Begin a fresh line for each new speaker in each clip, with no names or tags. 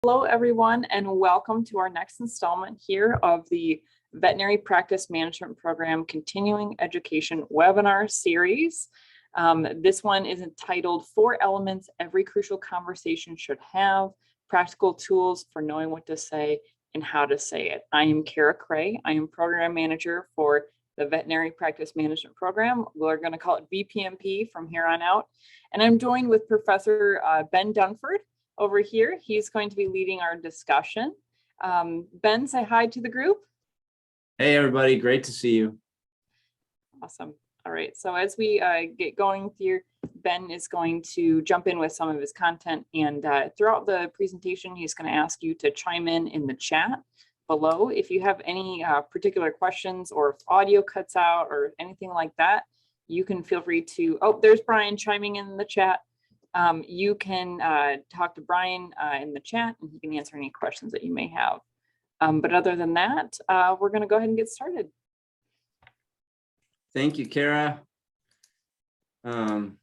Hello, everyone, and welcome to our next installment here of the Veterinary Practice Management Program Continuing Education webinar series. This one is entitled 4 Elements Every Crucial Conversation Should Have, Practical Tools for Knowing What to Say and How to Say It. I am Kara Cray. I am Program Manager for the Veterinary Practice Management Program. We're going to call it VPMP from here on out. And I'm joined with Professor Ben Dunford over here. He's going to be leading our discussion. Ben, say hi to the group.
Hey, everybody. Great to see you.
Awesome. All right. So as we get going here, Ben is going to jump in with some of his content, and throughout the presentation, he's going to ask you to chime in the chat below. If you have any particular questions, or if audio cuts out or anything like that, you can feel free to, oh, there's Brian chiming in the chat. You can talk to Brian in the chat, and he can answer any questions that you may have. But other than that, we're going to go ahead and get started.
Thank you, Kara. Can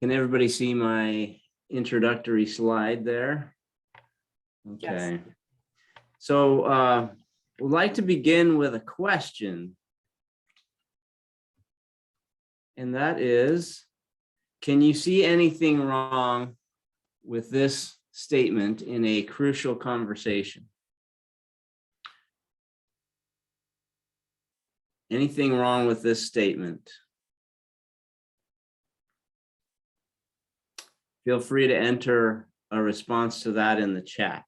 everybody see my introductory slide there? Okay. Yes. So we'd like to begin with a question. And that is, can you see anything wrong with this statement in a crucial conversation? Anything wrong with this statement? Feel free to enter a response to that in the chat.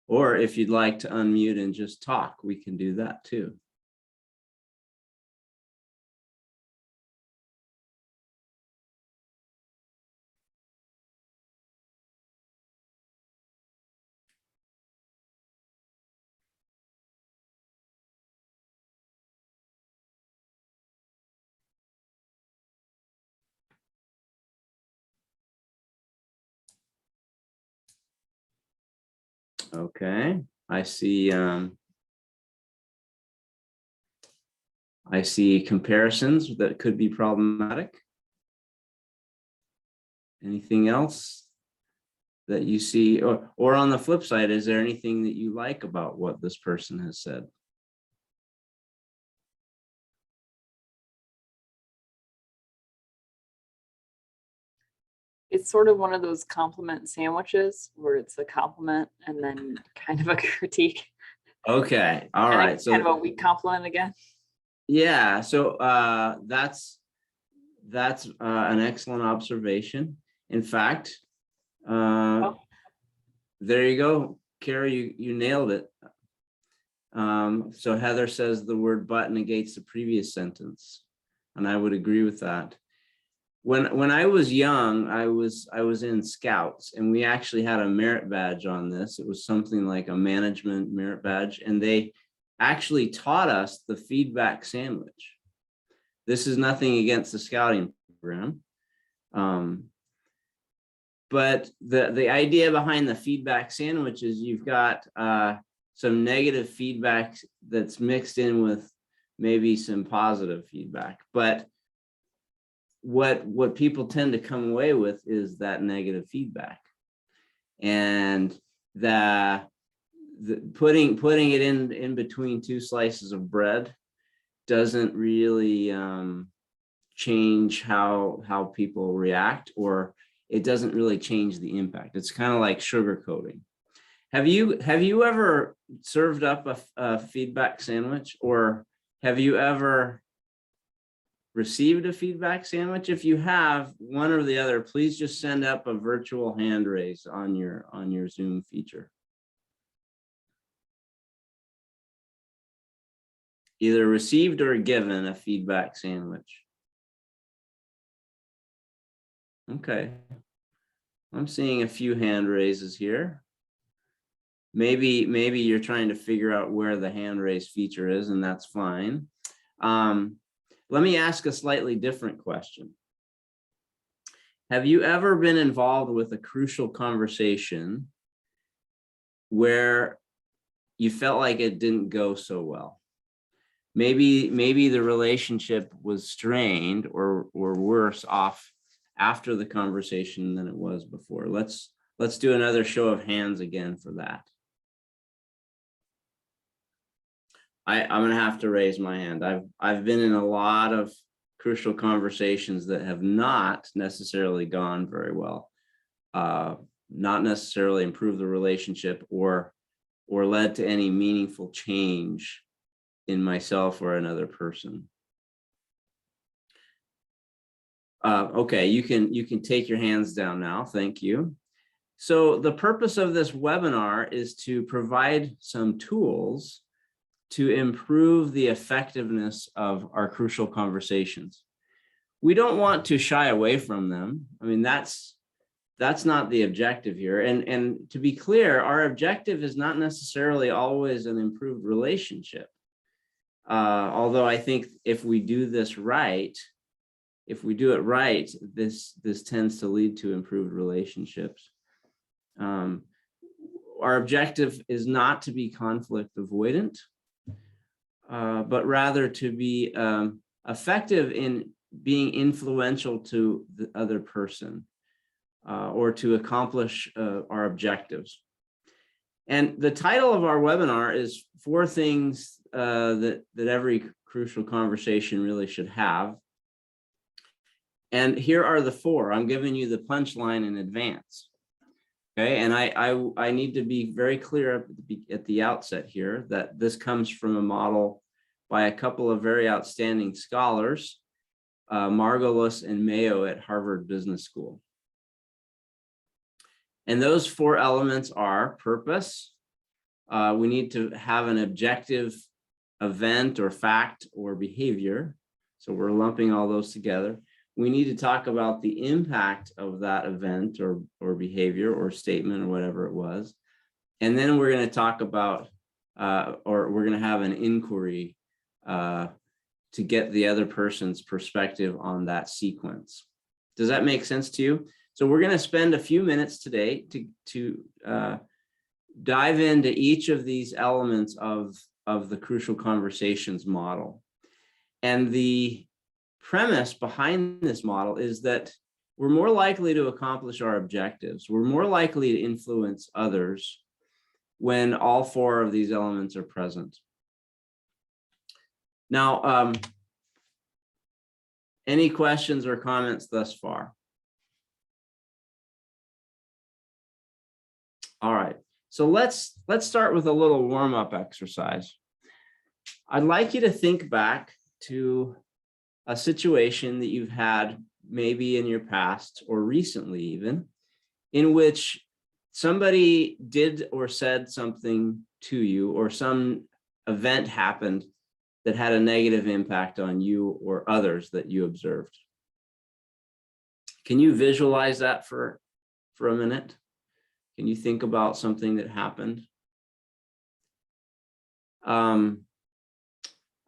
Or if you'd like to unmute and just talk, we can do that too. Okay, I see comparisons that could be problematic. Anything else that you see, or on the flip side, is there anything that you like about what this person has said?
It's sort of one of those compliment sandwiches where it's a compliment and then kind of a critique.
Okay, all right.
So kind of a weak compliment again.
Yeah, so that's an excellent observation. In fact, there you go, Kara, you nailed it. So Heather says the word but negates the previous sentence, and I would agree with that. When I was young, I was in Scouts, and we actually had a merit badge on this. It was something like a management merit badge, and they actually taught us the feedback sandwich. This is nothing against the Scouting program, but the idea behind the feedback sandwich is you've got some negative feedback that's mixed in with maybe some positive feedback, but what people tend to come away with is that negative feedback, and the putting it in between 2 slices of bread doesn't really change how people react, or it doesn't really change the impact. It's kind of like sugarcoating. Have you ever served up a feedback sandwich, or have you ever received a feedback sandwich? If you have, one or the other, please just send up a virtual hand raise on your Zoom feature. Either received or given a feedback sandwich. Okay, I'm seeing a few hand raises here. Maybe you're trying to figure out where the hand raise feature is, and that's fine. Let me ask a slightly different question. Have you ever been involved with a crucial conversation where you felt like it didn't go so well? Maybe the relationship was strained or worse off after the conversation than it was before? Let's do another show of hands again for that. I'm gonna have to raise my hand. I've been in a lot of crucial conversations that have not necessarily gone very well, not necessarily improved the relationship or led to any meaningful change in myself or another person. Okay, you can take your hands down now. Thank you. So the purpose of this webinar is to provide some tools to improve the effectiveness of our crucial conversations. We don't want to shy away from them. I mean, that's not the objective here. And to be clear, our objective is not necessarily always an improved relationship. Although I think if we do this right, this tends to lead to improved relationships. Our objective is not to be conflict avoidant, but rather to be effective in being influential to the other person, or to accomplish our objectives. And the title of our webinar is 4 things that every crucial conversation really should have. And here are the 4. I'm giving you the punchline in advance. Okay, and I need to be very clear at the outset here that this comes from a model by a couple of very outstanding scholars, Margolis and Mayo at Harvard Business School. And those 4 elements are purpose. We need to have an objective event or fact or behavior. So we're lumping all those together. We need to talk about the impact of that event or behavior or statement or whatever it was. And then we're going to talk about, or we're going to have an inquiry to get the other person's perspective on that sequence. Does that make sense to you? So we're going to spend a few minutes today to dive into each of these elements of the crucial conversations model. And the premise behind this model is that we're more likely to accomplish our objectives. We're more likely to influence others when all 4 of these elements are present. Now, any questions or comments thus far? All right, so let's start with a little warm-up exercise. I'd like you to think back to a situation that you've had maybe in your past or recently even, in which somebody did or said something to you or some event happened that had a negative impact on you or others that you observed. Can you visualize that for a minute? Can you think about something that happened?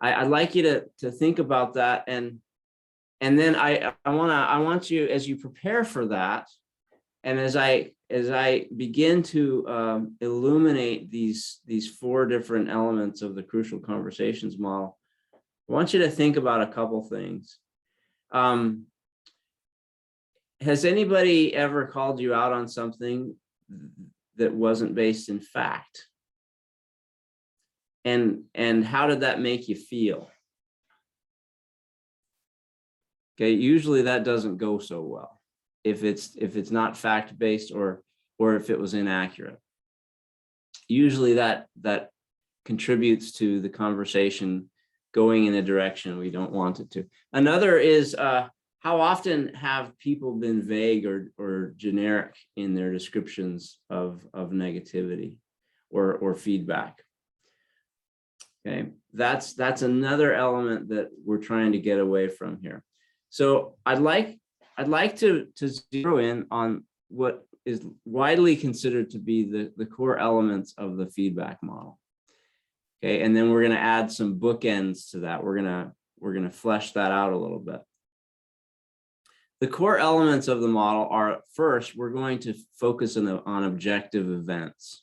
I'd like you to think about that, and then I want you, as you prepare for that, and as I begin to illuminate these 4 different elements of the crucial conversations model, I want you to think about a couple things. Has anybody ever called you out on something that wasn't based in fact? And how did that make you feel? Okay, usually that doesn't go so well if it's not fact-based or if it was inaccurate. Usually that contributes to the conversation going in a direction we don't want it to. Another is how often have people been vague or generic in their descriptions of negativity or feedback? Okay, that's another element that we're trying to get away from here. So I'd like to zero in on what is widely considered to be the core elements of the feedback model. Okay, and then we're going to add some bookends to that. We're going to flesh that out a little bit. The core elements of the model are, first, we're going to focus on objective events.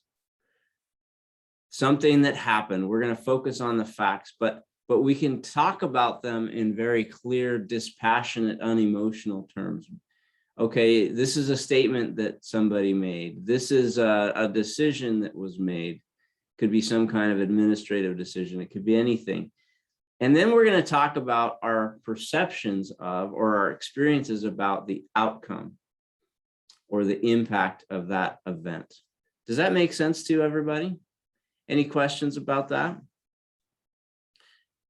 Something that happened, we're going to focus on the facts, but we can talk about them in very clear, dispassionate, unemotional terms. Okay, this is a statement that somebody made. This is a decision that was made. Could be some kind of administrative decision. It could be anything. And then we're going to talk about our perceptions of, or our experiences about the outcome or the impact of that event. Does that make sense to everybody? Any questions about that?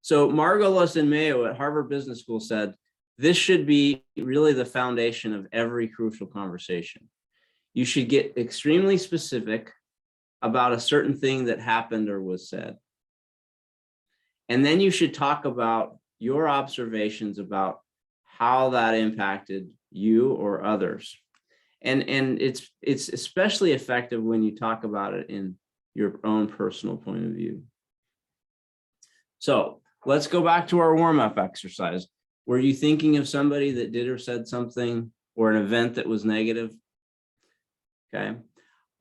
So Margolis and Mayo at Harvard Business School said, this should be really the foundation of every crucial conversation. You should get extremely specific about a certain thing that happened or was said. And then you should talk about your observations about how that impacted you or others. And it's especially effective when you talk about it in your own personal point of view. So let's go back to our warm-up exercise. Were you thinking of somebody that did or said something or an event that was negative? Okay.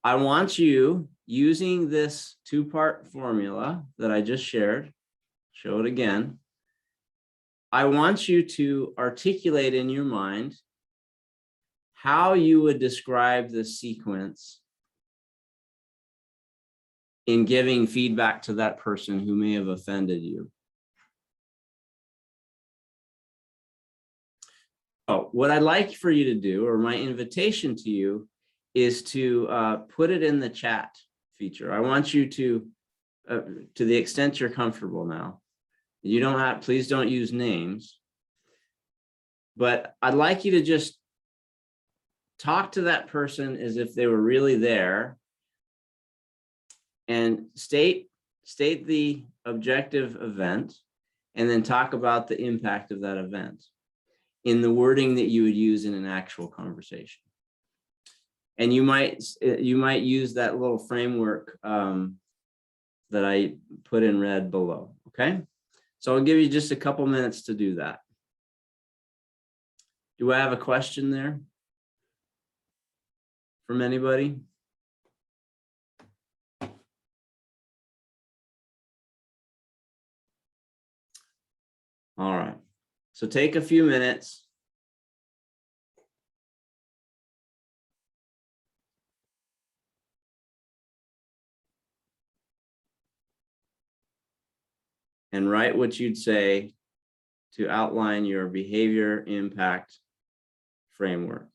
I want you, using this two-part formula that I just shared, show it again. I want you to articulate in your mind how you would describe the sequence in giving feedback to that person who may have offended you. Oh, what I'd like for you to do, or my invitation to you, is to put it in the chat feature. I want you to the extent you're comfortable now, you don't have, please don't use names, but I'd like you to just talk to that person as if they were really there and state the objective event, and then talk about the impact of that event in the wording that you would use in an actual conversation. And you might use that little framework that I put in red below, okay? So I'll give you just a couple minutes to do that. Do I have a question there from anybody? All right, so take a few minutes. And write what you'd say to outline your behavior impact framework.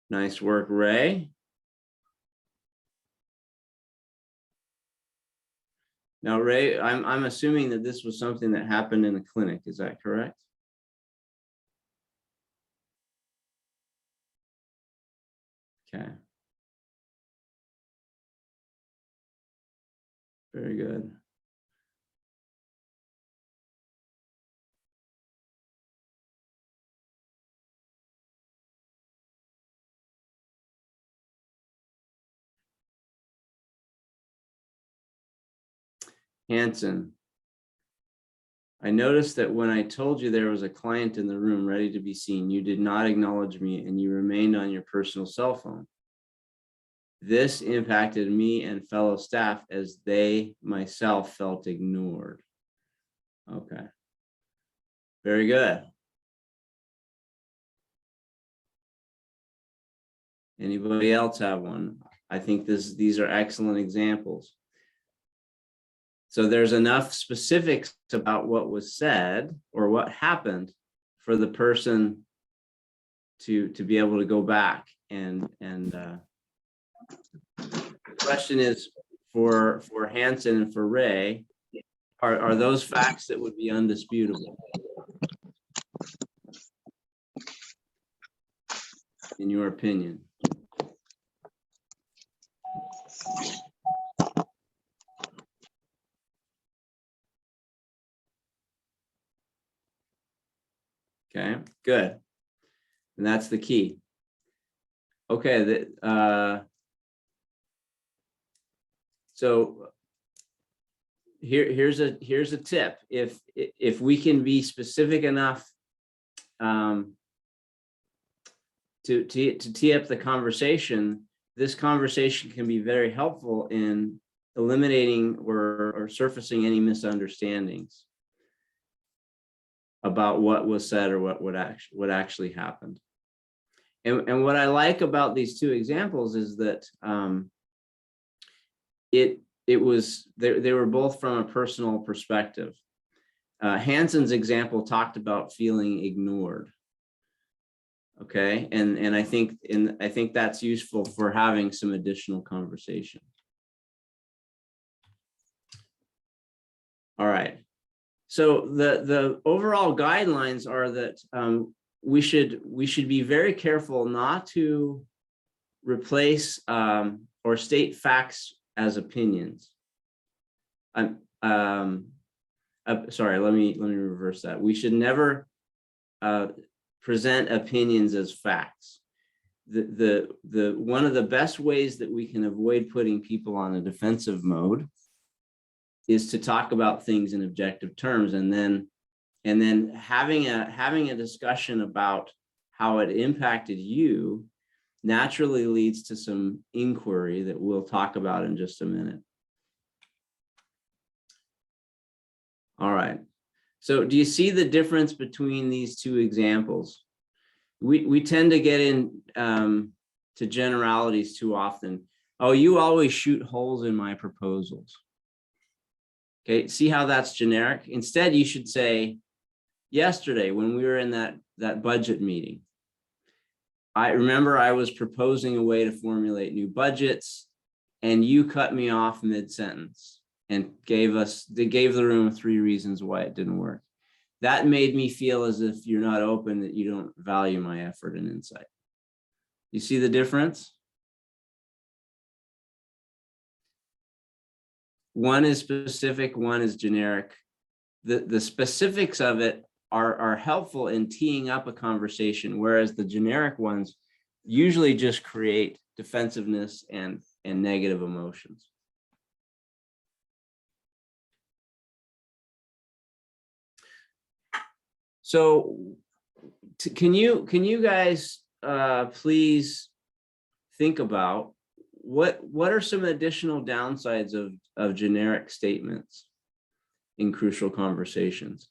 Nice work, Ray. Now, Ray, I'm assuming that this was something that happened in a clinic. Is that correct? Okay. Very good. Hanson, I noticed that when I told you there was a client in the room ready to be seen, you did not acknowledge me and you remained on your personal cell phone. This impacted me and fellow staff as they myself felt ignored. Okay. Very good. Anybody else have one? I think these are excellent examples. So there's enough specifics about what was said or what happened for the person to be able to go back and the question is for Hanson and for Ray, are those facts that would be undisputable in your opinion? Okay, good. And that's the key. Okay, so here's a tip. If we can be specific enough to tee up the conversation, this conversation can be very helpful in eliminating or surfacing any misunderstandings about what was said or what actually happened. And what I like about these two examples is that they were both from a personal perspective. Hanson's example talked about feeling ignored. Okay, and I think that's useful for having some additional conversation. All right. So the overall guidelines are that we should be very careful not to replace or state facts as opinions. Sorry, let me reverse that. We should never present opinions as facts. The one of the best ways that we can avoid putting people on a defensive mode is to talk about things in objective terms, and then having a discussion about how it impacted you naturally leads to some inquiry that we'll talk about in just a minute. All right. So do you see the difference between these two examples? We tend to get in to generalities too often. Oh, you always shoot holes in my proposals. Okay, see how that's generic? Instead, you should say, yesterday when we were in that budget meeting, I remember I was proposing a way to formulate new budgets, and you cut me off mid-sentence and gave the room 3 reasons why it didn't work. That made me feel as if you're not open, that you don't value my effort and insight. You see the difference? One is specific, one is generic. The specifics of it are helpful in teeing up a conversation, whereas the generic ones usually just create defensiveness and negative emotions. So can you guys please think about what are some additional downsides of generic statements in crucial conversations?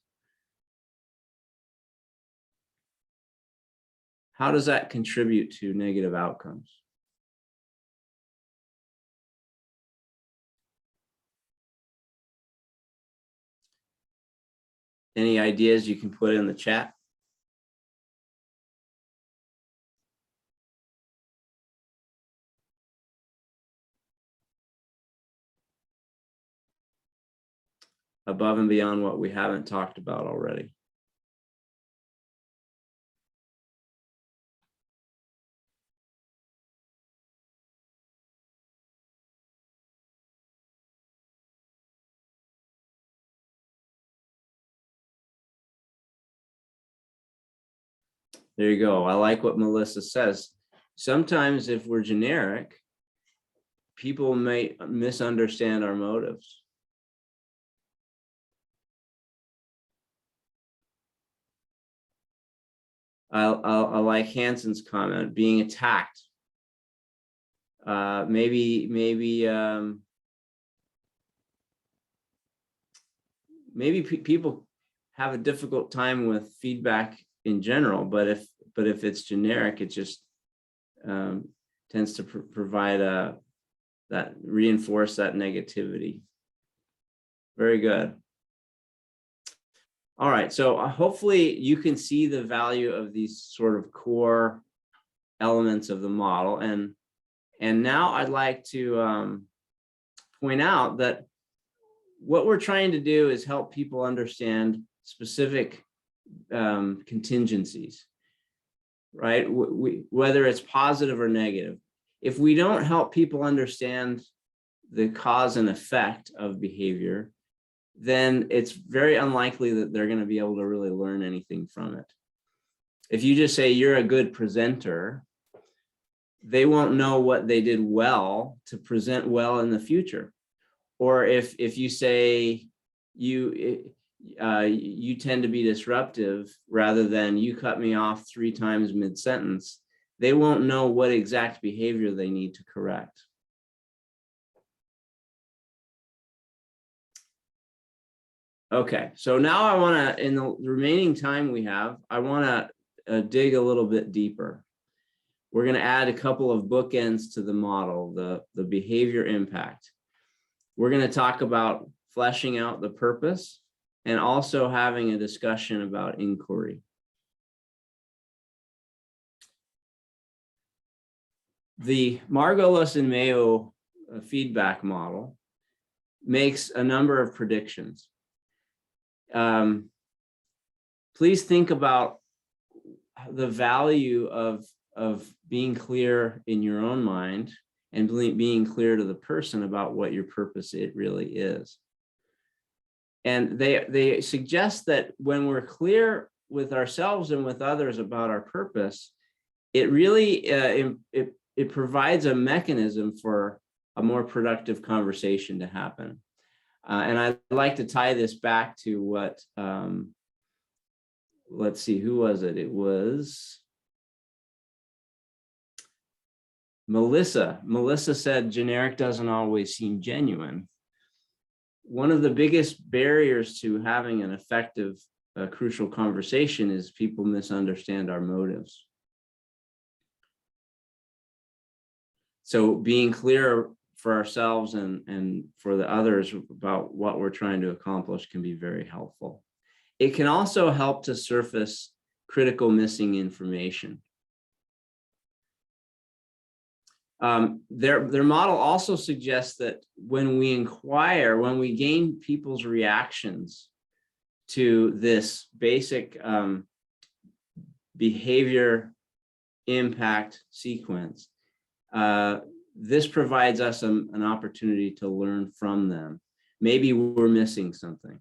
How does that contribute to negative outcomes? Any ideas you can put in the chat? Above and beyond what we haven't talked about already. There you go. I like what Melissa says. Sometimes if we're generic, people may misunderstand our motives. I like Hanson's comment, being attacked. Maybe people have a difficult time with feedback in general, but if it's generic, it just tends to provide reinforce that negativity. Very good. All right, so hopefully you can see the value of these sort of core elements of the model, and now I'd like to point out that what we're trying to do is help people understand specific contingencies, right? Whether it's positive or negative. If we don't help people understand the cause and effect of behavior, then it's very unlikely that they're going to be able to really learn anything from it. If you just say you're a good presenter, they won't know what they did well to present well in the future. Or if you say you tend to be disruptive rather than you cut me off 3 times mid-sentence, they won't know what exact behavior they need to correct. Okay, so now I want to, in the remaining time we have, I want to dig a little bit deeper. We're going to add a couple of bookends to the model, the behavior impact. We're going to talk about fleshing out the purpose and also having a discussion about inquiry. The Margolis and Mayo feedback model makes a number of predictions. Please think about the value of being clear in your own mind and being clear to the person about what your purpose it really is. And they suggest that when we're clear with ourselves and with others about our purpose, it really it provides a mechanism for a more productive conversation to happen. And I'd like to tie this back to what, let's see, who was it? It was Melissa. Melissa said generic doesn't always seem genuine. One of the biggest barriers to having an effective, crucial conversation is people misunderstand our motives. So being clear for ourselves and for the others about what we're trying to accomplish can be very helpful. It can also help to surface critical missing information. Their model also suggests that when we inquire, when we gain people's reactions to this basic behavior impact sequence, this provides us an opportunity to learn from them. Maybe we're missing something.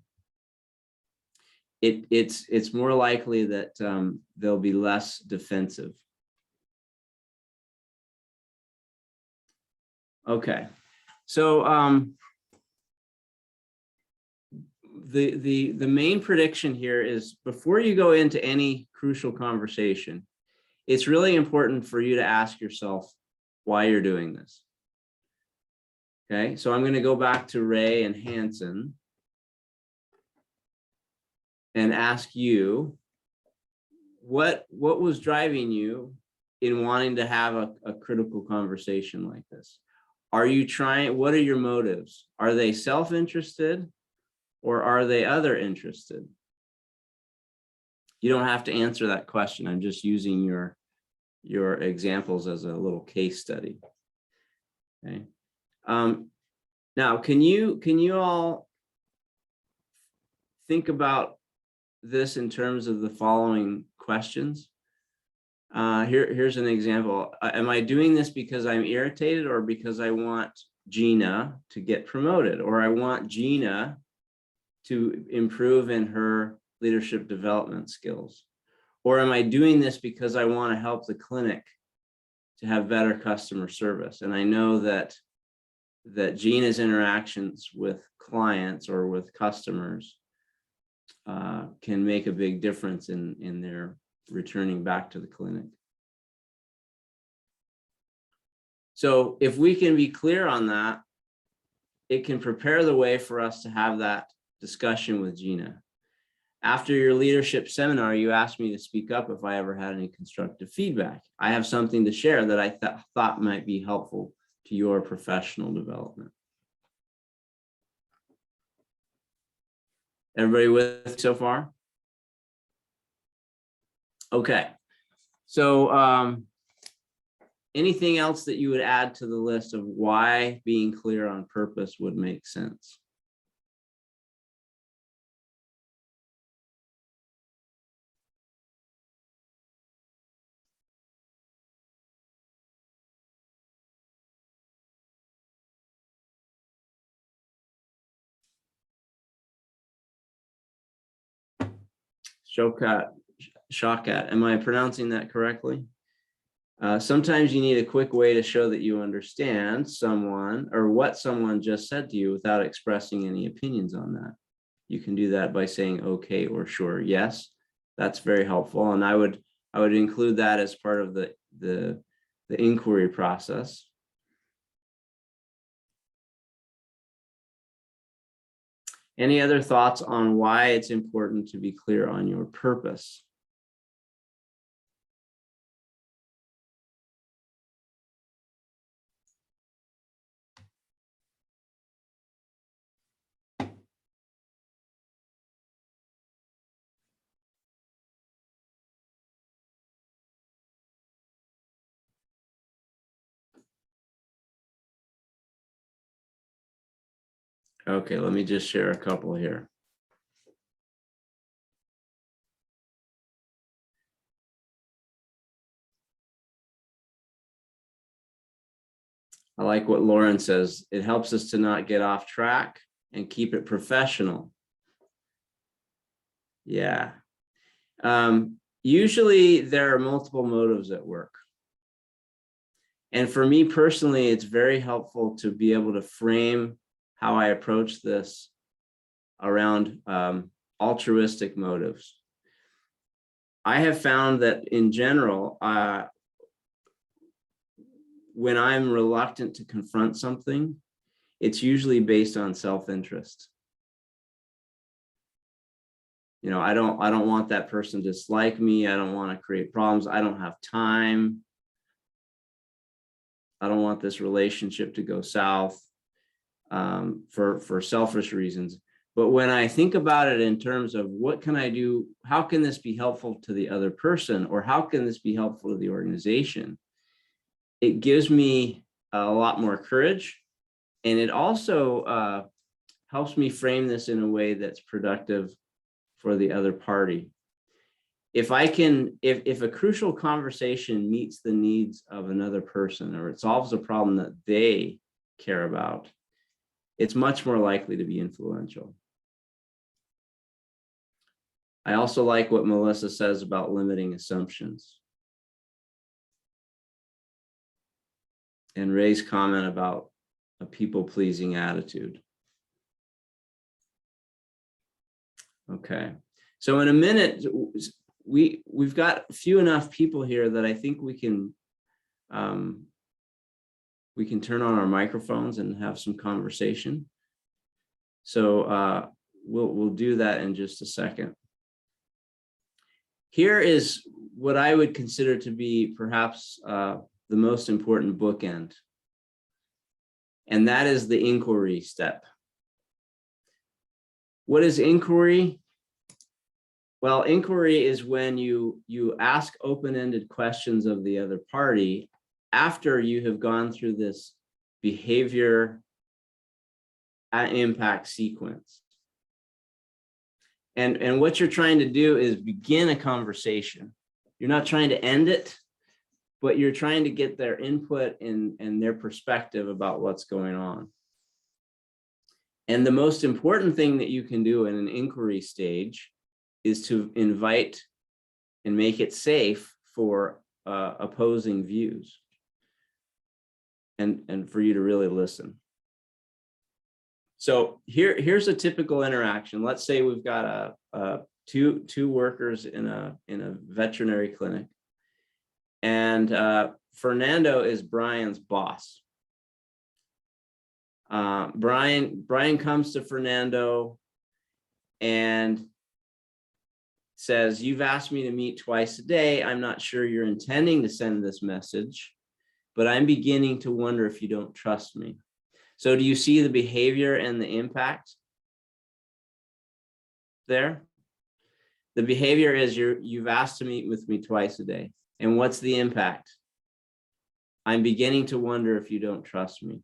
It's more likely that they'll be less defensive. Okay, so the main prediction here is before you go into any crucial conversation, it's really important for you to ask yourself why you're doing this. Okay, so I'm going to go back to Ray and Hansen and ask you what was driving you in wanting to have a critical conversation like this. Are you trying, what are your motives? Are they self-interested or are they other interested? You don't have to answer that question. I'm just using your examples as a little case study. Okay. Now, can you all think about this in terms of the following questions? Here's an example. Am I doing this because I'm irritated or because I want Gina to get promoted, or I want Gina to improve in her leadership development skills? Or am I doing this because I want to help the clinic to have better customer service? And I know that Gina's interactions with clients or with customers can make a big difference in their returning back to the clinic. So if we can be clear on that, it can prepare the way for us to have that discussion with Gina. After your leadership seminar, you asked me to speak up if I ever had any constructive feedback. I have something to share that I thought might be helpful to your professional development. Everybody with so far? Okay, so anything else that you would add to the list of why being clear on purpose would make sense? Shawkat, am I pronouncing that correctly? Sometimes you need a quick way to show that you understand someone or what someone just said to you without expressing any opinions on that. You can do that by saying okay or sure. Yes, that's very helpful. And I would include that as part of the inquiry process. Any other thoughts on why it's important to be clear on your purpose? Okay, let me just share a couple here. I like what Lauren says. It helps us to not get off track and keep it professional. Yeah. Usually there are multiple motives at work. And for me personally, it's very helpful to be able to frame how I approach this around altruistic motives. I have found that in general, when I'm reluctant to confront something, it's usually based on self-interest. You know, I don't want that person to dislike me. I don't want to create problems. I don't have time. I don't want this relationship to go south for selfish reasons. But when I think about it in terms of what can I do, how can this be helpful to the other person, or how can this be helpful to the organization, it gives me a lot more courage. And it also helps me frame this in a way that's productive for the other party. If a crucial conversation meets the needs of another person, or it solves a problem that they care about, it's much more likely to be influential. I also like what Melissa says about limiting assumptions. And Ray's comment about a people-pleasing attitude. Okay, so in a minute, we've got few enough people here that I think we can turn on our microphones and have some conversation. So we'll do that in just a second. Here is what I would consider to be perhaps the most important bookend, and that is the inquiry step. What is inquiry? Well, inquiry is when you ask open-ended questions of the other party after you have gone through this behavior impact sequence. And what you're trying to do is begin a conversation. You're not trying to end it, but you're trying to get their input and their perspective about what's going on. And the most important thing that you can do in an inquiry stage is to invite and make it safe for opposing views and for you to really listen. So here's a typical interaction. Let's say we've got two workers in a veterinary clinic, and Fernando is Brian's boss. Brian comes to Fernando and says, "You've asked me to meet twice a day. I'm not sure you're intending to send this message, but I'm beginning to wonder if you don't trust me." So do you see the behavior and the impact there? The behavior is you've asked to meet with me twice a day. And what's the impact? I'm beginning to wonder if you don't trust me.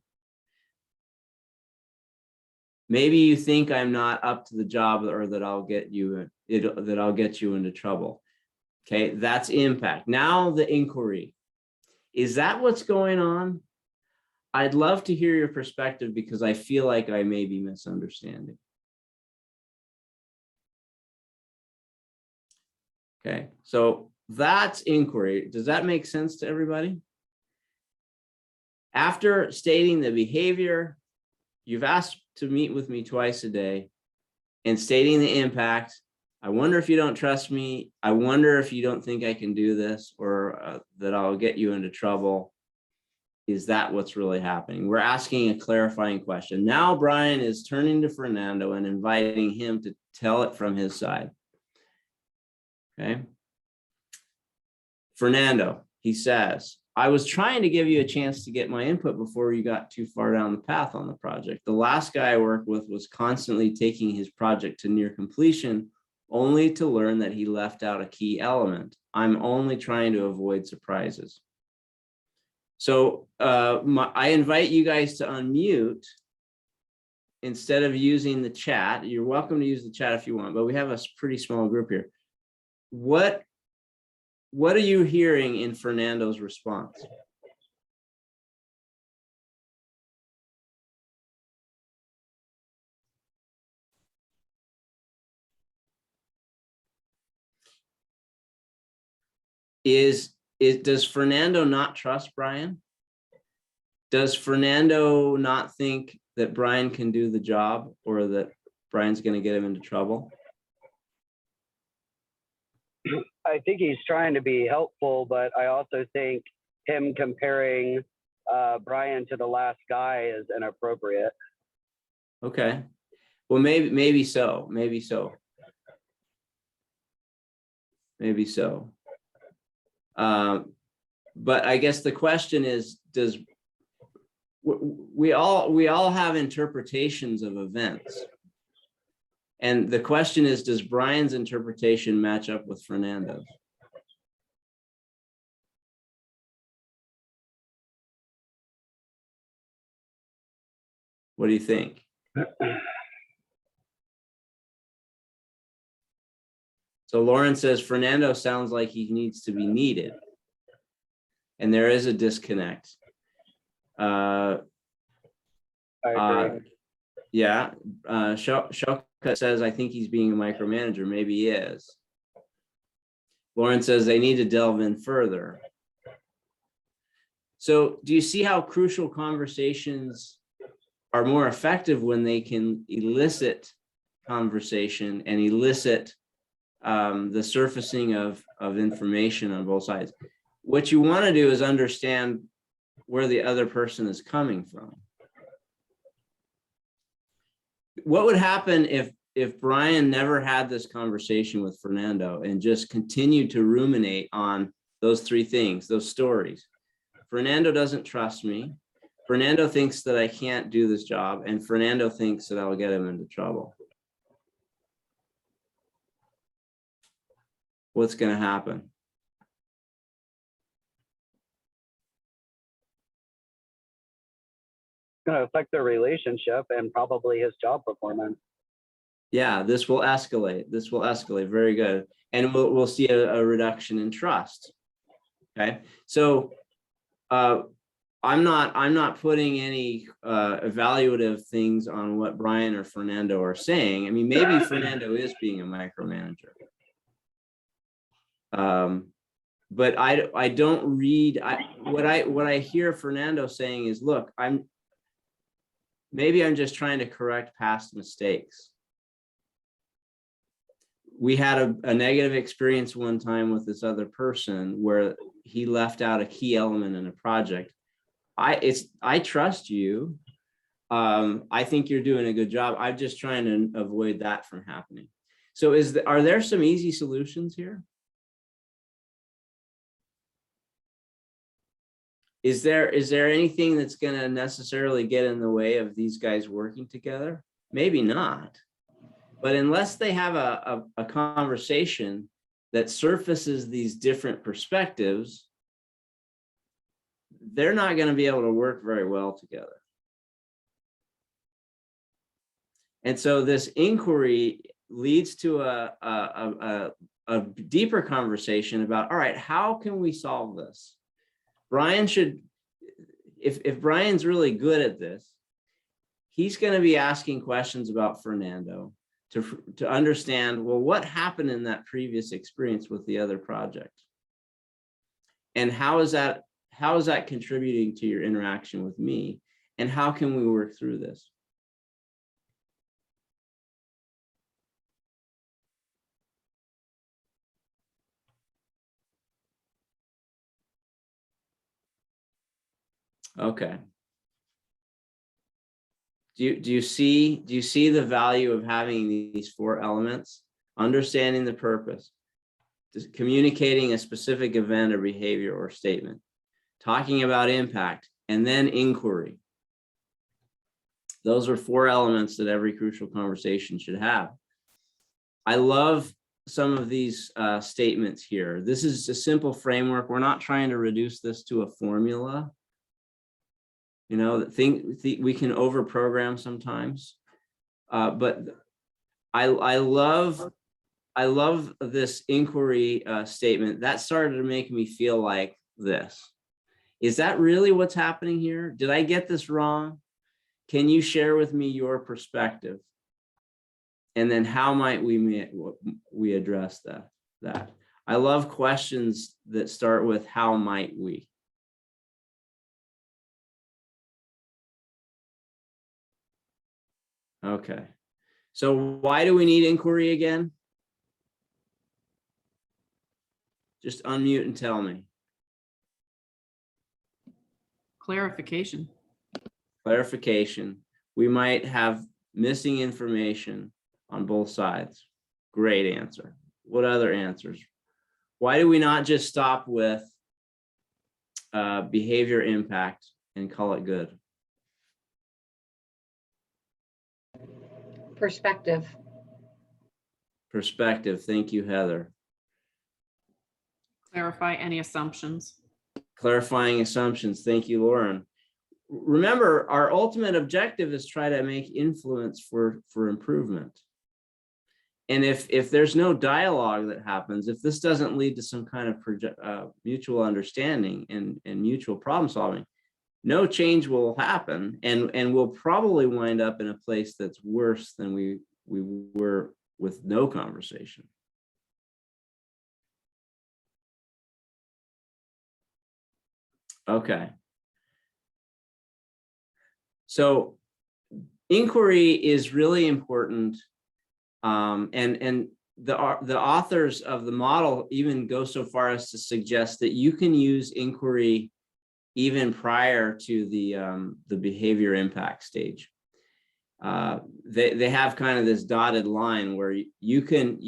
Maybe you think I'm not up to the job, or that I'll get you into trouble. Okay, that's impact. Now the inquiry. Is that what's going on? I'd love to hear your perspective, because I feel like I may be misunderstanding. Okay, so that's inquiry. Does that make sense to everybody? After stating the behavior, you've asked to meet with me twice a day, and stating the impact. I wonder if you don't trust me. I wonder if you don't think I can do this, or that I'll get you into trouble. Is that what's really happening? We're asking a clarifying question. Now Brian is turning to Fernando and inviting him to tell it from his side. Okay. Fernando, he says, I was trying to give you a chance to get my input before you got too far down the path on the project. The last guy I worked with was constantly taking his project to near completion, only to learn that he left out a key element. I'm only trying to avoid surprises. So I invite you guys to unmute instead of using the chat. You're welcome to use the chat if you want, but we have a pretty small group here. What are you hearing in Fernando's response? Does Fernando not trust Brian? Does Fernando not think that Brian can do the job, or that Brian's going to get him into trouble?
I think he's trying to be helpful, but I also think him comparing Brian to the last guy is inappropriate.
Okay. Well, maybe so. Maybe so. Maybe so. But I guess the question is, we all have interpretations of events. And the question is, does Brian's interpretation match up with Fernando's? What do you think? So Lauren says, Fernando sounds like he needs to be needed. And there is a disconnect.
I agree.
Yeah, Shelka says, I think he's being a micromanager. Maybe he is. Lauren says they need to delve in further. So do you see how crucial conversations are more effective when they can elicit conversation and elicit the surfacing of information on both sides? What you want to do is understand where the other person is coming from. What would happen if Brian never had this conversation with Fernando and just continued to ruminate on those three things, those stories? Fernando doesn't trust me. Fernando thinks that I can't do this job, and Fernando thinks that I'll get him into trouble. What's going to happen?
Going to affect their relationship and probably his job performance.
Yeah, this will escalate. This will escalate. Very good. And we'll see a reduction in trust. Okay. So I'm not putting any evaluative things on what Brian or Fernando are saying. I mean, maybe Fernando is being a micromanager. But I don't read what I hear Fernando saying is, look, maybe I'm just trying to correct past mistakes. We had a negative experience one time with this other person where he left out a key element in a project. I trust you. I think you're doing a good job. I'm just trying to avoid that from happening. So are there some easy solutions here? Is there anything that's going to necessarily get in the way of these guys working together? Maybe not. But unless they have a conversation that surfaces these different perspectives, they're not going to be able to work very well together. And so this inquiry leads to a deeper conversation about, all right, how can we solve this? Brian should, if Brian's really good at this, he's going to be asking questions about Fernando. to understand, well, what happened in that previous experience with the other project? And how is that contributing to your interaction with me? And how can we work through this? Okay. Do you see the value of having these 4 elements? Understanding the purpose, communicating a specific event or behavior or statement, talking about impact, and then inquiry. Those are 4 elements that every crucial conversation should have. I love some of these statements here. This is a simple framework. We're not trying to reduce this to a formula. You know, we can overprogram sometimes, but I love this inquiry statement. That started to make me feel like this. Is that really what's happening here? Did I get this wrong? Can you share with me your perspective? And then how might we address that? I love questions that start with how might we? Okay. So why do we need inquiry again? Just unmute and tell me.
Clarification.
Clarification. We might have missing information on both sides. Great answer. What other answers? Why do we not just stop with behavior impact and call it good?
Perspective.
Perspective. Thank you, Heather.
Clarify any assumptions.
Clarifying assumptions. Thank you, Lauren. Remember, our ultimate objective is try to make influence for improvement. And if there's no dialogue that happens, if this doesn't lead to some kind of mutual understanding and mutual problem solving, no change will happen, and we'll probably wind up in a place that's worse than we were with no conversation. Okay. So inquiry is really important, and the authors of the model even go so far as to suggest that you can use inquiry even prior to the behavior impact stage. They have kind of this dotted line where you can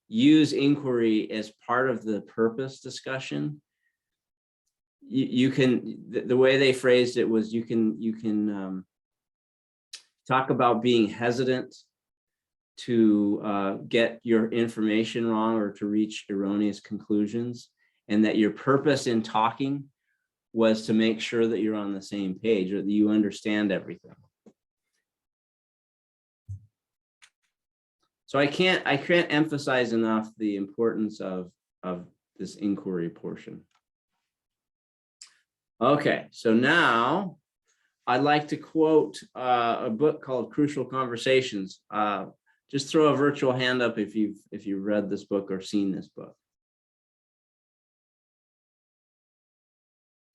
use inquiry as part of the purpose discussion. You can, the way they phrased it was, you can talk about being hesitant to get your information wrong or to reach erroneous conclusions, and that your purpose in talking was to make sure that you're on the same page or that you understand everything. So I can't emphasize enough the importance of this inquiry portion. Okay, so now I'd like to quote a book called Crucial Conversations. Just throw a virtual hand up if you've read this book or seen this book.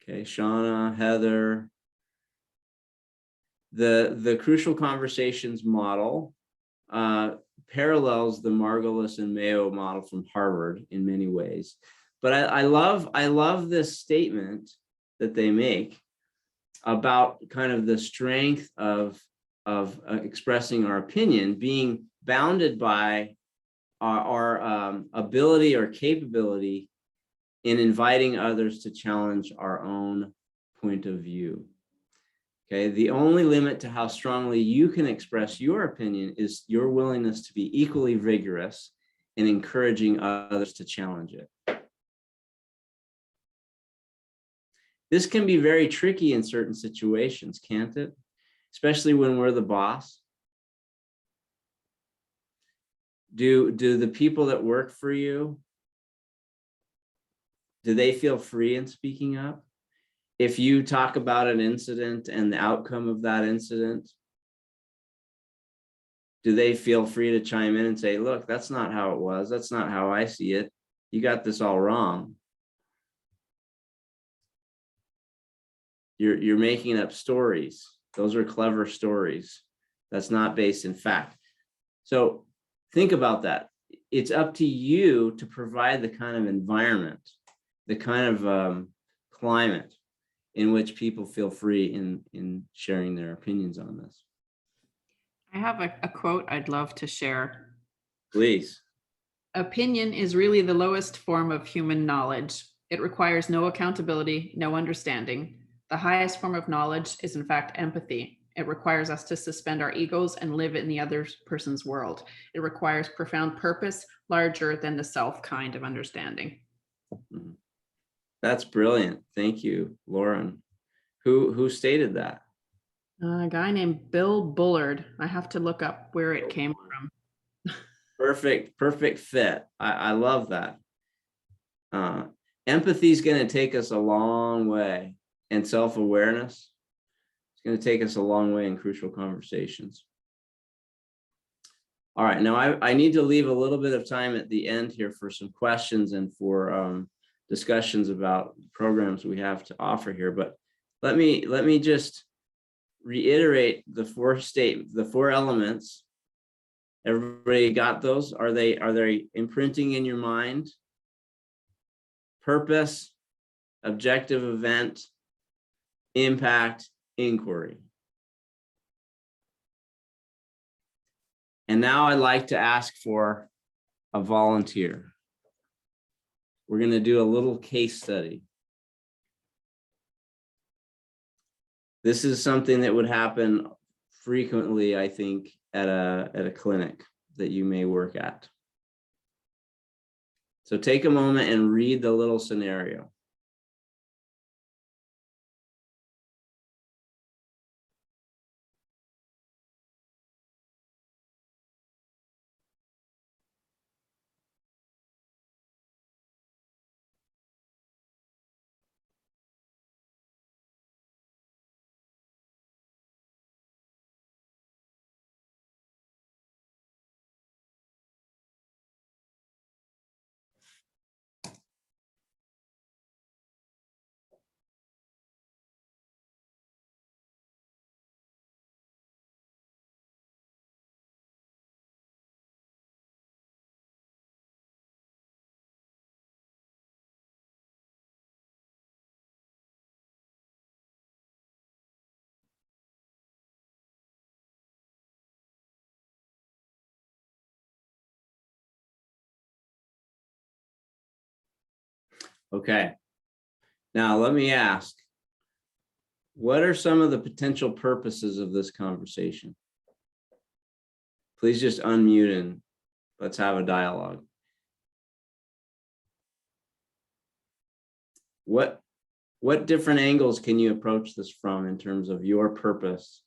Okay, Shauna, Heather. The Crucial Conversations model parallels the Margolis and Mayo model from Harvard in many ways. But I love this statement that they make about kind of the strength of expressing our opinion being bounded by our ability or capability in inviting others to challenge our own point of view. Okay, the only limit to how strongly you can express your opinion is your willingness to be equally vigorous in encouraging others to challenge it. This can be very tricky in certain situations, can't it? Especially when we're the boss. Do the people that work for you, do they feel free in speaking up? If you talk about an incident and the outcome of that incident, do they feel free to chime in and say, look, that's not how it was. That's not how I see it. You got this all wrong. You're making up stories. Those are clever stories. That's not based in fact. So think about that. It's up to you to provide the kind of environment, the kind of climate in which people feel free in sharing their opinions on this.
I have a quote I'd love to share.
Please.
Opinion is really the lowest form of human knowledge. It requires no accountability, no understanding. The highest form of knowledge is in fact empathy. It requires us to suspend our egos and live in the other person's world. It requires profound purpose, larger than the self kind of understanding.
That's brilliant. Thank you, Lauren. Who stated that?
A guy named Bill Bullard. I have to look up where it came from.
Perfect fit. I love that. Empathy is going to take us a long way, and self-awareness is going to take us a long way in crucial conversations. All right, now I need to leave a little bit of time at the end here for some questions and for discussions about programs we have to offer here. But let me just reiterate the four elements. Everybody got those? Are they imprinting in your mind? Purpose, objective event, impact, inquiry. And now I'd like to ask for a volunteer. We're going to do a little case study. This is something that would happen frequently, I think, at a clinic that you may work at. So take a moment and read the little scenario. Okay. Now let me ask, what are some of the potential purposes of this conversation? Please just unmute and let's have a dialogue. What different angles can you approach this from in terms of your purpose?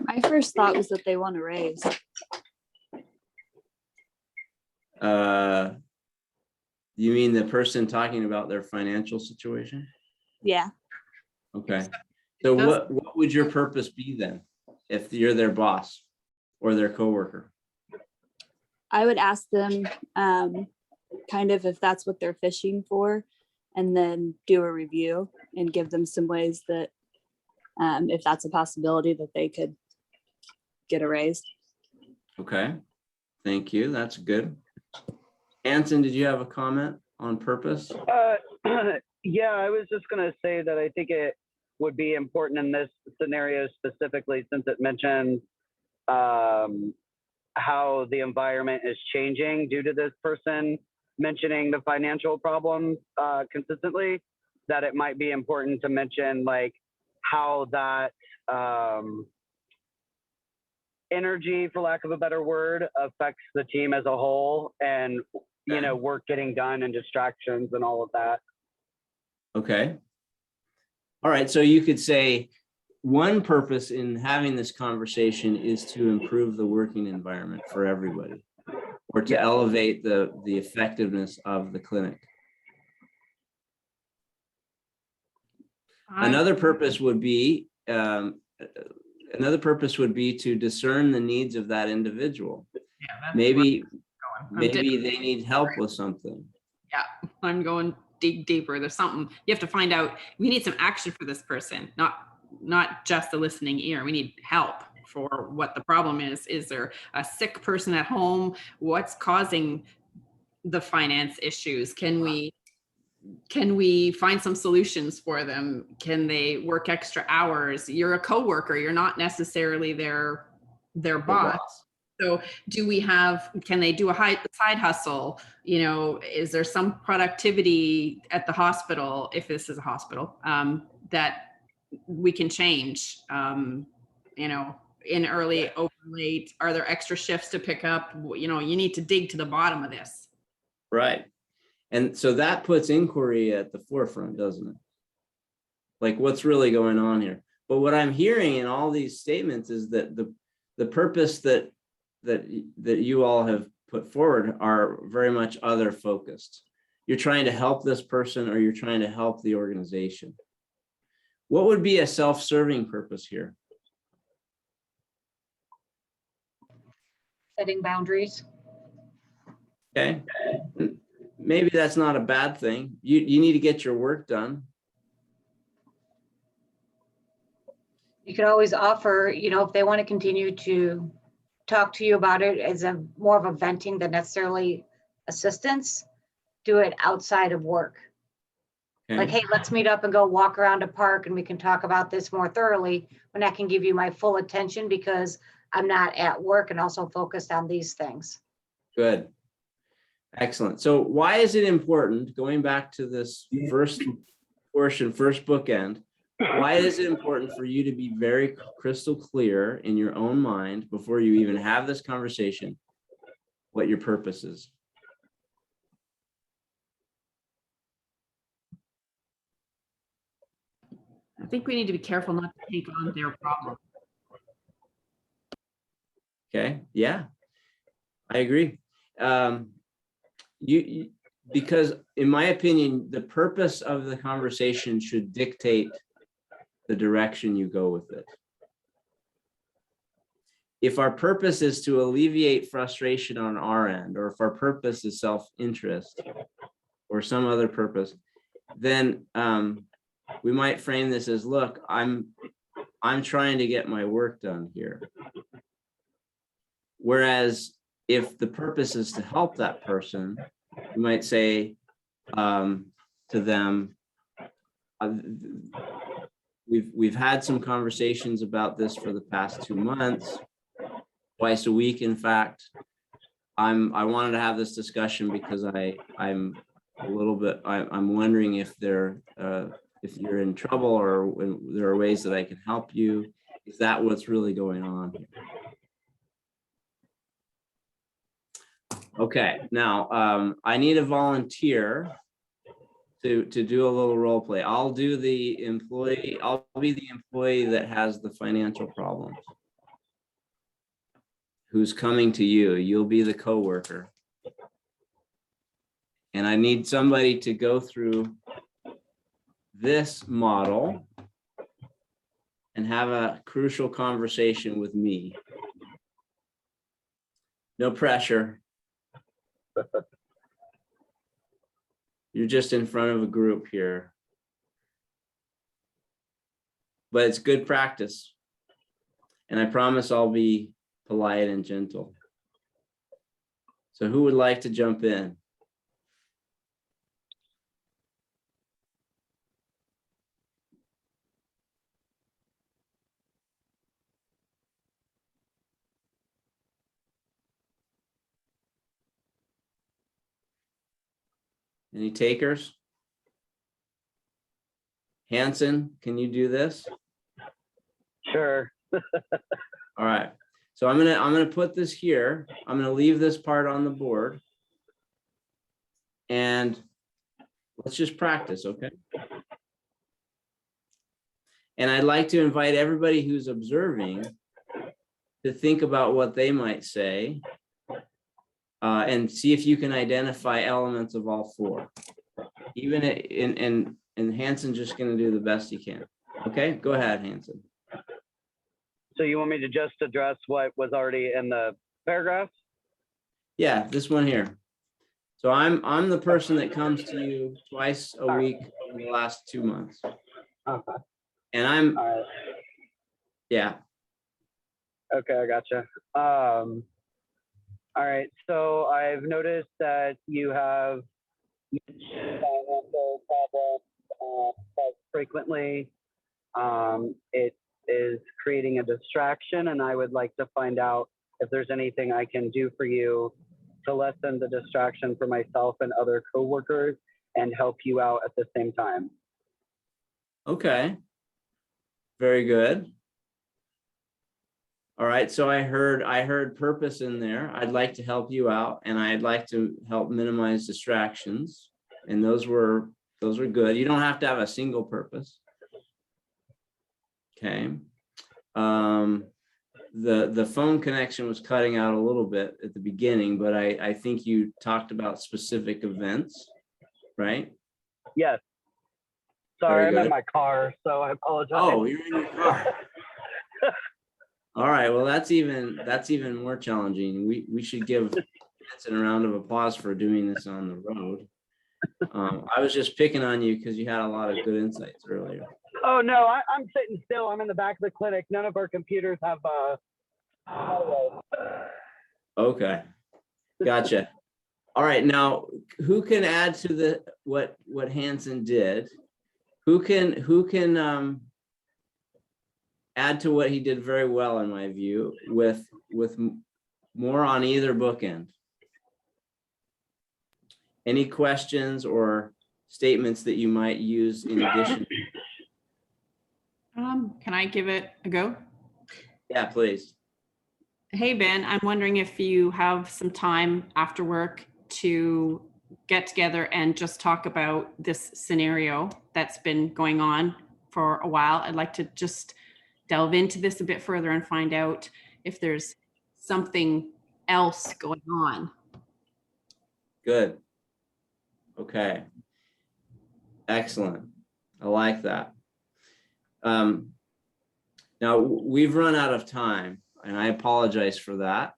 My first thought was that they want to raise.
You mean the person talking about their financial situation?
Yeah.
Okay. So what would your purpose be then if you're their boss or their coworker?
I would ask them kind of if that's what they're fishing for, and then do a review and give them some ways that if that's a possibility that they could get a raise.
Okay. Thank you. That's good. Anson, did you have a comment on purpose?
Yeah, I was just going to say that I think it would be important in this scenario specifically, since it mentions how the environment is changing due to this person mentioning the financial problems consistently, that it might be important to mention like how that energy, for lack of a better word, affects the team as a whole, and you know, work getting done and distractions and all of that.
Okay. All right. So you could say one purpose in having this conversation is to improve the working environment for everybody, or to elevate the effectiveness of the clinic. Another purpose would be to discern the needs of that individual.
Yeah, that's
Maybe
where I'm going.
they need help with something.
Yeah, I'm going dig deeper. There's something you have to find out. We need some action for this person, not just a listening ear. We need help for what the problem is. Is there a sick person at home? What's causing the finance issues? Can we find some solutions for them? Can they work extra hours? You're a coworker. You're not necessarily their boss. So can they do a side hustle? You know, is there some productivity at the hospital, if this is a hospital, that we can change? You know, in early, over late, are there extra shifts to pick up? You know, you need to dig to the bottom of this.
Right. And so that puts inquiry at the forefront, doesn't it? Like, what's really going on here? But what I'm hearing in all these statements is that the purpose that you all have put forward are very much other focused. You're trying to help this person, or you're trying to help the organization. What would be a self-serving purpose here?
Setting boundaries.
Okay. Maybe that's not a bad thing. You need to get your work done.
You could always offer, you know, if they want to continue to talk to you about it as a more of a venting than necessarily assistance, do it outside of work.
Okay.
Like, hey, let's meet up and go walk around a park and we can talk about this more thoroughly when I can give you my full attention because I'm not at work and also focused on these things.
Good. Excellent. So why is it important, going back to this first portion, first bookend, why is it important for you to be very crystal clear in your own mind before you even have this conversation, what your purpose is?
I think we need to be careful not to take on their problem.
Okay. Yeah, I agree. Because in my opinion, the purpose of the conversation should dictate the direction you go with it. If our purpose is to alleviate frustration on our end, or if our purpose is self-interest or some other purpose, then we might frame this as, look, I'm trying to get my work done here. Whereas if the purpose is to help that person, you might say to them, we've had some conversations about this for the past 2 months, twice a week. In fact, I wanted to have this discussion because I'm wondering if you're in trouble, or when there are ways that I can help you. Is that what's really going on here? Okay, now I need a volunteer to do a little role play. I'll be the employee that has the financial problems, who's coming to you. You'll be the coworker. And I need somebody to go through this model and have a crucial conversation with me. No pressure. You're just in front of a group here. But it's good practice. And I promise I'll be polite and gentle. So who would like to jump in? Any takers? Hanson, can you do this?
Sure.
All right. So I'm gonna put this here. I'm gonna leave this part on the board. And let's just practice, okay? And I'd like to invite everybody who's observing to think about what they might say, and see if you can identify elements of all four. Even and Hanson's just going to do the best he can. Okay, go ahead, Hanson.
So you want me to just address what was already in the paragraph?
Yeah, this one here. So I'm the person that comes to you twice a week for the last 2 months.
Okay.
And I'm,
All right.
yeah,
Okay, I gotcha. All right, so I've noticed that you have financial problems quite frequently. It is creating a distraction, and I would like to find out if there's anything I can do for you to lessen the distraction for myself and other coworkers and help you out at the same time.
okay. Very good. All right, so I heard purpose in there. I'd like to help you out, and I'd like to help minimize distractions. And those were good. You don't have to have a single purpose. Okay. The phone connection was cutting out a little bit at the beginning, but I think you talked about specific events, right?
Yes. Sorry, I'm in my car, so I apologize.
Oh, you're in your car. All right, well, that's even more challenging. We should give Hanson a round of applause for doing this on the road. I was just picking on you because you had a lot of good insights earlier.
Oh no, I'm sitting still. I'm in the back of the clinic. None of our computers have
Okay, gotcha. All right, now who can add to the what Hanson did? Who can add to what he did very well, in my view, with more on either bookend? Any questions or statements that you might use in addition?
Can I give it a go?
Yeah, please.
Hey, Ben, I'm wondering if you have some time after work to get together and just talk about this scenario that's been going on for a while. I'd like to just delve into this a bit further and find out if there's something else going on.
Good. Okay. Excellent. I like that. Now we've run out of time, and I apologize for that.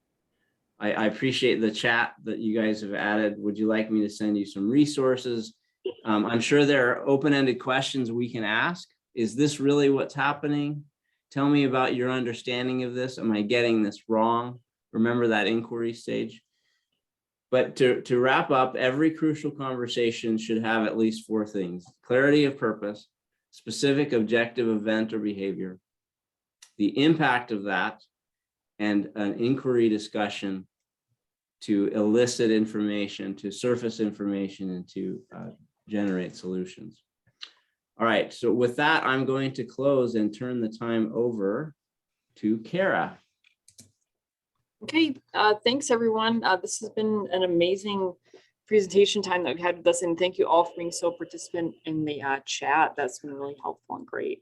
I appreciate the chat that you guys have added. Would you like me to send you some resources? I'm sure there are open-ended questions we can ask. Is this really what's happening? Tell me about your understanding of this. Am I getting this wrong? Remember that inquiry stage. But to wrap up, every crucial conversation should have at least 4 things: clarity of purpose, specific objective event or behavior, the impact of that, and an inquiry discussion to elicit information, to surface information, and to generate solutions. All right, so with that, I'm going to close and turn the time over to Kara.
Okay, thanks everyone. This has been an amazing presentation time that we've had with us, and thank you all for being so participant in the chat. That's been really helpful and great.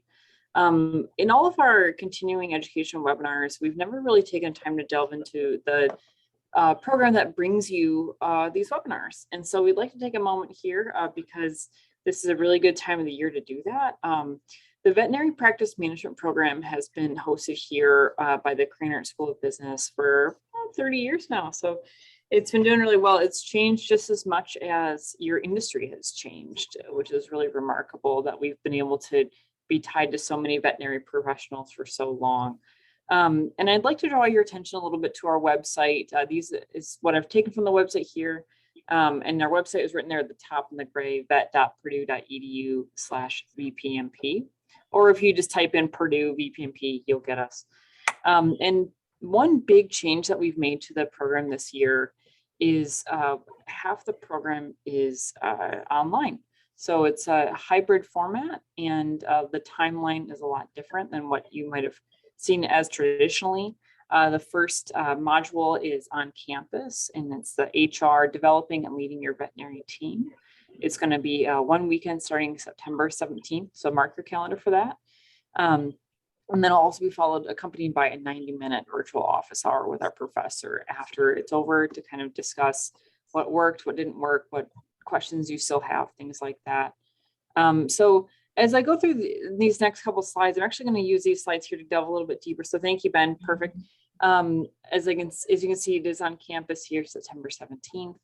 In all of our continuing education webinars, we've never really taken time to delve into the program that brings you these webinars. And so we'd like to take a moment here because this is a really good time of the year to do that. The Veterinary Practice Management Program has been hosted here by the Cranert School of Business for 30 years now. So it's been doing really well. It's changed just as much as your industry has changed, which is really remarkable that we've been able to be tied to so many veterinary professionals for so long. And I'd like to draw your attention a little bit to our website. These is what I've taken from the website here. And our website is written there at the top in the gray, vet.purdue.edu/VPMP. Or if you just type in Purdue VPMP, you'll get us. And one big change that we've made to the program this year is half the program is online. So it's a hybrid format, and the timeline is a lot different than what you might have seen as traditionally. The first module is on campus, and it's the HR, developing and leading your veterinary team. It's going to be one weekend starting September 17th. So mark your calendar for that. And then it'll also be followed, accompanied by a 90-minute virtual office hour with our professor after it's over to kind of discuss what worked, what didn't work, what questions you still have, things like that. So as I go through these next couple slides, I'm actually going to use these slides here to delve a little bit deeper. So thank you, Ben. Perfect. As you can see, it is on campus here, September 17th.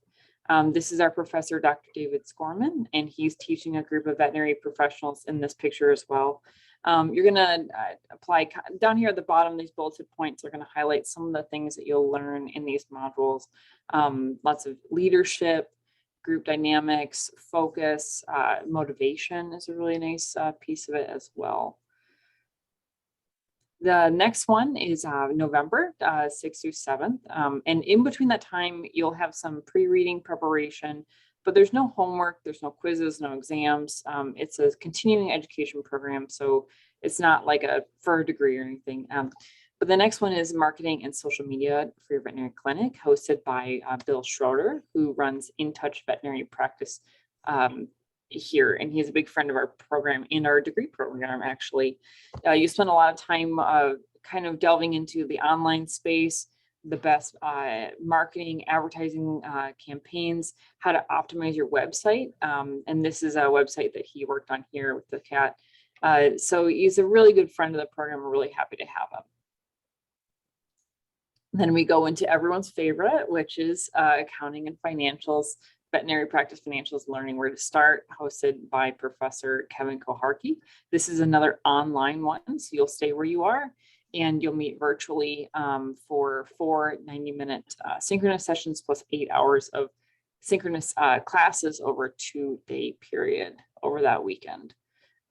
This is our professor, Dr. David Scorman, and he's teaching a group of veterinary professionals in this picture as well. You're going to apply down here at the bottom. These bulleted points are going to highlight some of the things that you'll learn in these modules. Lots of leadership, group dynamics, focus, motivation is a really nice piece of it as well. The next one is November 6th through 7th. And in between that time, you'll have some pre-reading preparation, but there's no homework, there's no quizzes, no exams. It's a continuing education program, so it's not like for a degree or anything. But the next one is marketing and social media for your veterinary clinic, hosted by Bill Schroeder, who runs In Touch Veterinary Practice here, and he's a big friend of our program and our degree program. Actually, you spend a lot of time kind of delving into the online space, the best marketing, advertising campaigns, how to optimize your website, and this is a website that he worked on here with the cat. So he's a really good friend of the program. We're really happy to have him. Then we go into everyone's favorite, which is accounting and financials. Veterinary Practice Financials Learning Where to Start, hosted by Professor Kevin Koharki. This is another online one, so you'll stay where you are and you'll meet virtually for 4 90-minute synchronous sessions plus 8 hours of synchronous classes over a 2-day period over that weekend.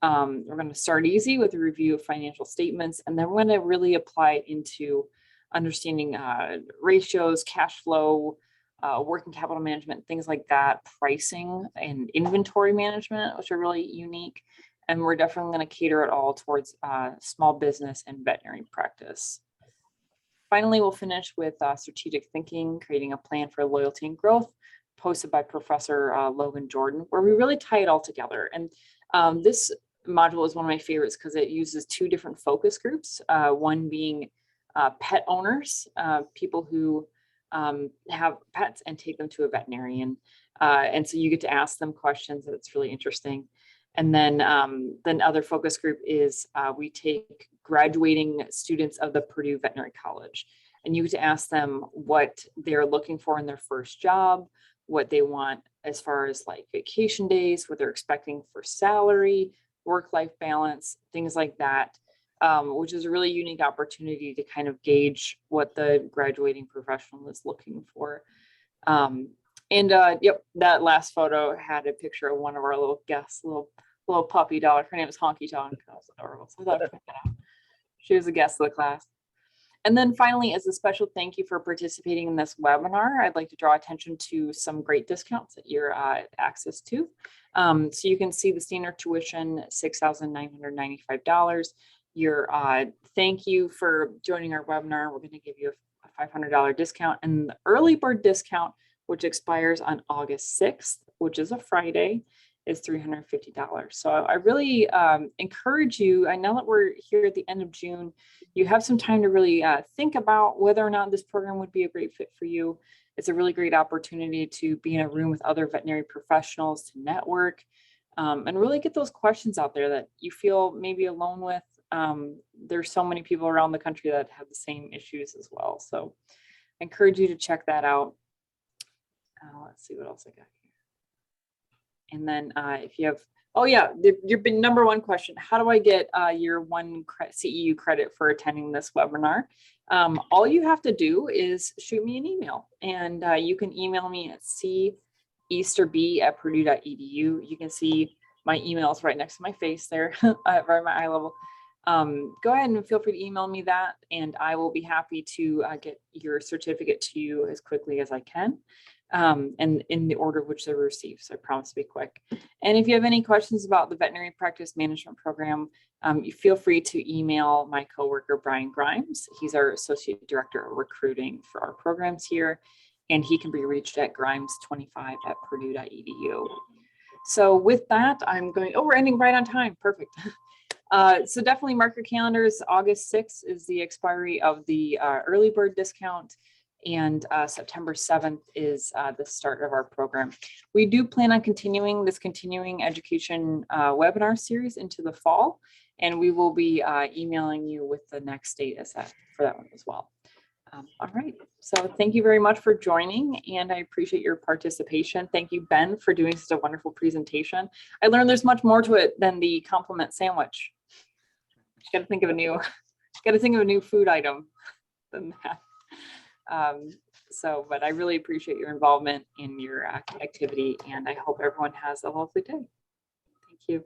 We're going to start easy with a review of financial statements, and then we're going to really apply it into understanding ratios, cash flow, working capital management, things like that, pricing and inventory management, which are really unique. And we're definitely going to cater it all towards small business and veterinary practice. Finally, we'll finish with strategic thinking, creating a plan for loyalty and growth, posted by Professor Logan Jordan, where we really tie it all together. And this module is one of my favorites because it uses 2 different focus groups, one being pet owners, people who have pets and take them to a veterinarian. And so you get to ask them questions, and it's really interesting. And then other focus group is we take graduating students of the Purdue Veterinary College, and you get to ask them what they're looking for in their first job, what they want as far as like vacation days, what they're expecting for salary, work-life balance, things like that. Which is a really unique opportunity to kind of gauge what the graduating professional is looking for. Yep, that last photo had a picture of one of our little guests, little puppy dog. Her name is Honky Tonk. That was adorable. So I thought I'd point that out. She was a guest of the class. And then finally, as a special thank you for participating in this webinar, I'd like to draw attention to some great discounts that you're access to. So you can see the standard tuition, $6,995. Your thank you for joining our webinar. We're going to give you a $500 discount, and the early bird discount, which expires on August 6th, which is a Friday, is $350. So I really encourage you. I know that we're here at the end of June. You have some time to really think about whether or not this program would be a great fit for you. It's a really great opportunity to be in a room with other veterinary professionals, to network, and really get those questions out there that you feel maybe alone with. There's so many people around the country that have the same issues as well. So I encourage you to check that out. Let's see what else I got here. And then if you have, oh yeah, your number one question, how do I get your 1 CEU credit for attending this webinar? All you have to do is shoot me an email, and you can email me at ceasterb@purdue.edu. You can see my emails right next to my face there, right at my eye level. Go ahead and feel free to email me that, and I will be happy to get your certificate to you as quickly as I can, and in the order which they were received. So I promise to be quick. And if you have any questions about the veterinary practice management program, you feel free to email my coworker, Brian Grimes. He's our Associate Director of Recruiting for our programs here, and he can be reached at grimes25@purdue.edu. So with that, I'm going, oh, we're ending right on time. Perfect. So definitely mark your calendars. August 6th is the expiry of the early bird discount. And September 7th is the start of our program. We do plan on continuing this continuing education webinar series into the fall, and we will be emailing you with the next date for that one as well. All right, so thank you very much for joining, and I appreciate your participation. Thank you, Ben, for doing such a wonderful presentation. I learned there's much more to it than the compliment sandwich. Got to think of a new food item than that. But I really appreciate your involvement in your activity, and I hope everyone has a lovely day. Thank you.